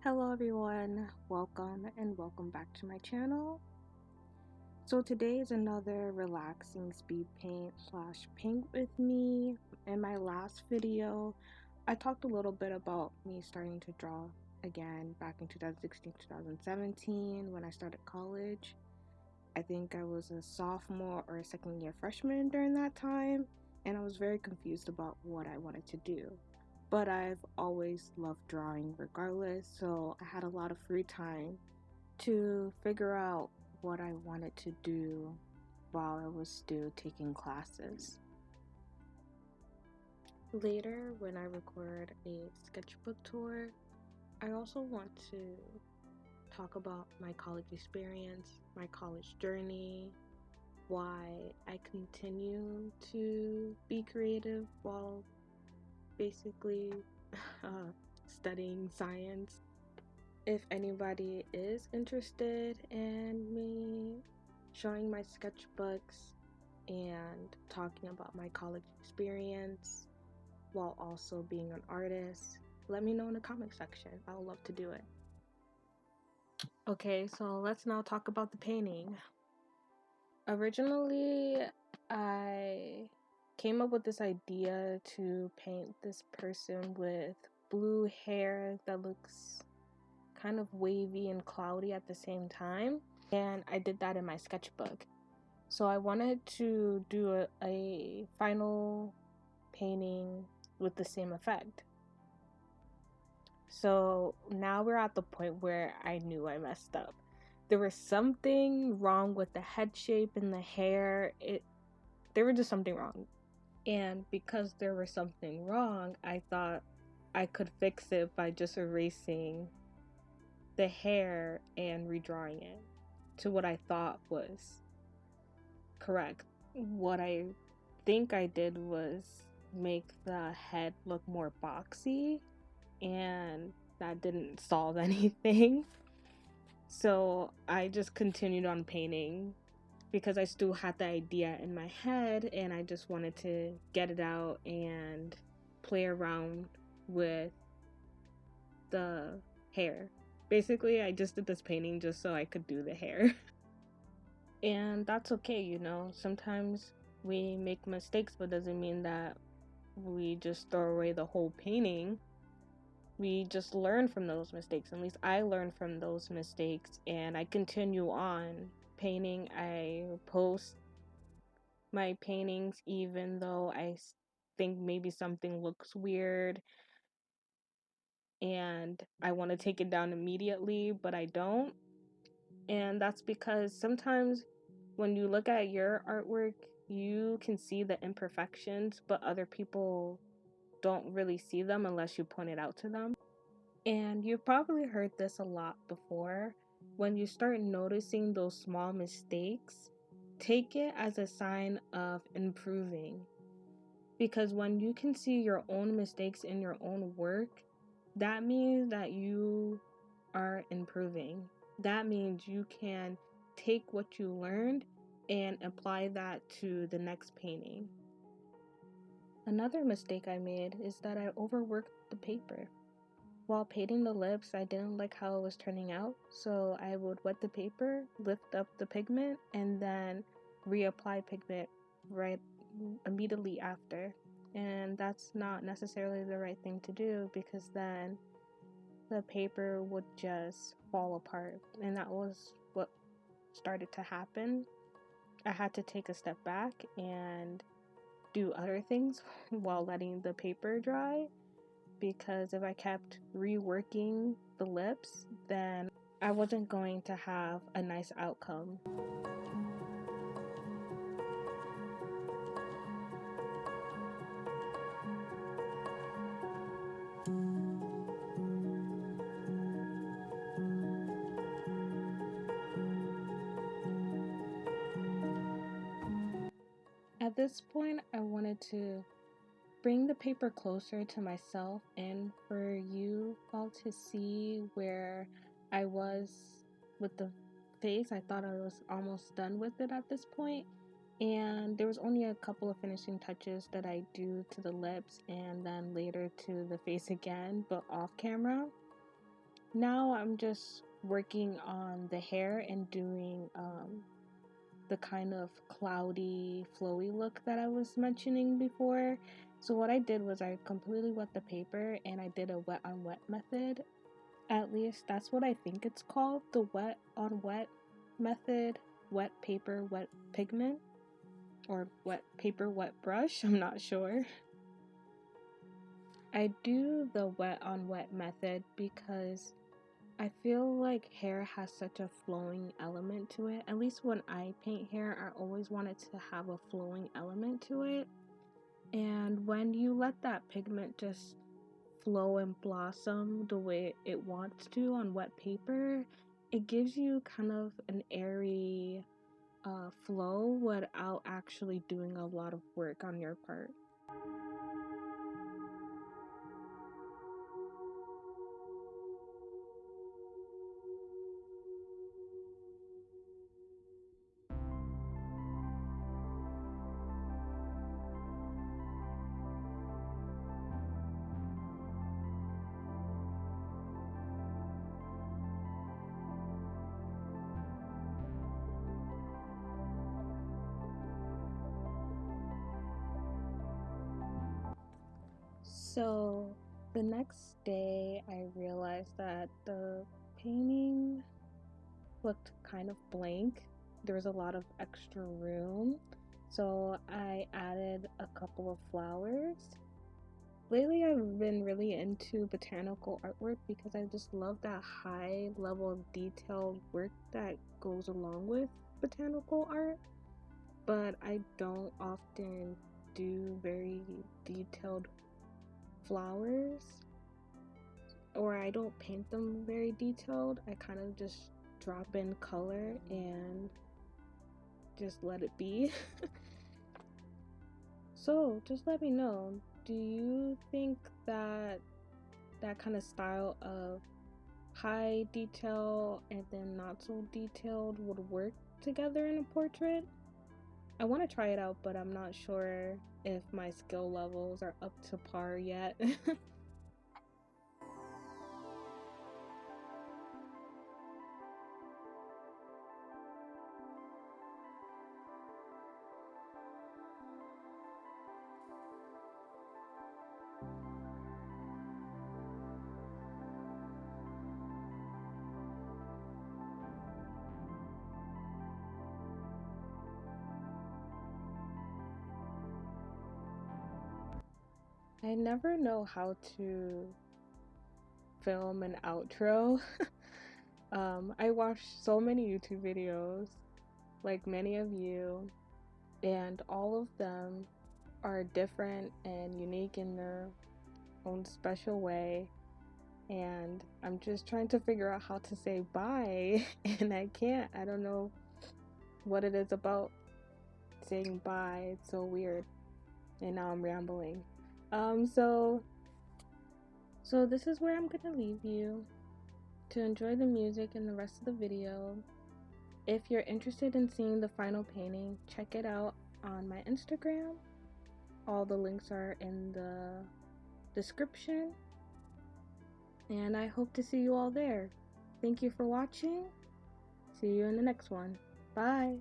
Hello everyone, welcome back to my channel. So today is another relaxing speed paint slash paint with me. In my last video, I talked a little bit about me starting to draw again back in 2016-2017 when I started college. I think I was a sophomore or a second year freshman during that time, and I was very confused about what I wanted to do. But I've always loved drawing regardless, so I had a lot of free time to figure out what I wanted to do while I was still taking classes. Later, when I record a sketchbook tour, I also want to talk about my college experience, my college journey, why I continue to be creative while basically studying science. If anybody is interested in me showing my sketchbooks and talking about my college experience while also being an artist, let me know in the comment section. I would love to do it. Okay, so let's now talk about the painting. Originally, I came up with this idea to paint this person with blue hair that looks kind of wavy and cloudy at the same time, and I did that in my sketchbook. So I wanted to do a final painting with the same effect. So now we're at the point where I knew I messed up. There was something wrong with the head shape and the hair. There was just something wrong. And because there was something wrong, I thought I could fix it by just erasing the hair and redrawing it to what I thought was correct. What I think I did was make the head look more boxy, and that didn't solve anything. So I just continued on painting because I still had the idea in my head and I just wanted to get it out and play around with the hair. Basically, I just did this painting just so I could do the hair. And that's okay, you know. Sometimes we make mistakes, but doesn't mean that we just throw away the whole painting. We just learn from those mistakes. At least I learned from those mistakes and I continue on painting. I post my paintings even though I think maybe something looks weird and I want to take it down immediately, but I don't. And that's because sometimes when you look at your artwork, you can see the imperfections, but other people don't really see them unless you point it out to them. And you've probably heard this a lot before. When you start noticing those small mistakes, take it as a sign of improving. Because when you can see your own mistakes in your own work, that means that you are improving. That means you can take what you learned and apply that to the next painting. Another mistake I made is that I overworked the paper. While painting the lips, I didn't like how it was turning out, so I would wet the paper, lift up the pigment, and then reapply pigment right immediately after. And that's not necessarily the right thing to do because then the paper would just fall apart, and that was what started to happen. I had to take a step back and do other things while letting the paper dry, because if I kept reworking the lips, then I wasn't going to have a nice outcome. At this point, I wanted to bring the paper closer to myself and for you all to see where I was with the face. I thought I was almost done with it at this point, and there was only a couple of finishing touches that I do to the lips and then later to the face again, but off camera. now I'm just working on the hair and doing the kind of cloudy, flowy look that I was mentioning before. So what I did was I completely wet the paper and I did a wet on wet method. At least that's what I think it's called, the wet on wet method, wet paper, wet pigment, or wet paper, wet brush, I'm not sure. I do the wet on wet method because I feel like hair has such a flowing element to it. At least when I paint hair, I always want it to have a flowing element to it. And when you let that pigment just flow and blossom the way it wants to on wet paper, it gives you kind of an airy flow without actually doing a lot of work on your part. So the next day, I realized that the painting looked kind of blank. There was a lot of extra room, so I added a couple of flowers. Lately, I've been really into botanical artwork because I just love that high level of detailed work that goes along with botanical art, but I don't often do very detailed flowers, or I don't paint them very detailed. I kind of just drop in color and just let it be. So just let me know, do you think that that kind of style of high detail and then not so detailed would work together in a portrait? I want to try it out, but I'm not sure if my skill levels are up to par yet. I never know how to film an outro. I watch so many YouTube videos, like many of you, and all of them are different and unique in their own special way. And I'm just trying to figure out how to say bye, and I can't. I don't know what it is about saying bye. It's so weird. And now I'm rambling. So this is where I'm gonna leave you to enjoy the music and the rest of the video. If you're interested in seeing the final painting, check it out on my Instagram. All the links are in the description. And I hope to see you all there. Thank you for watching. See you in the next one. Bye.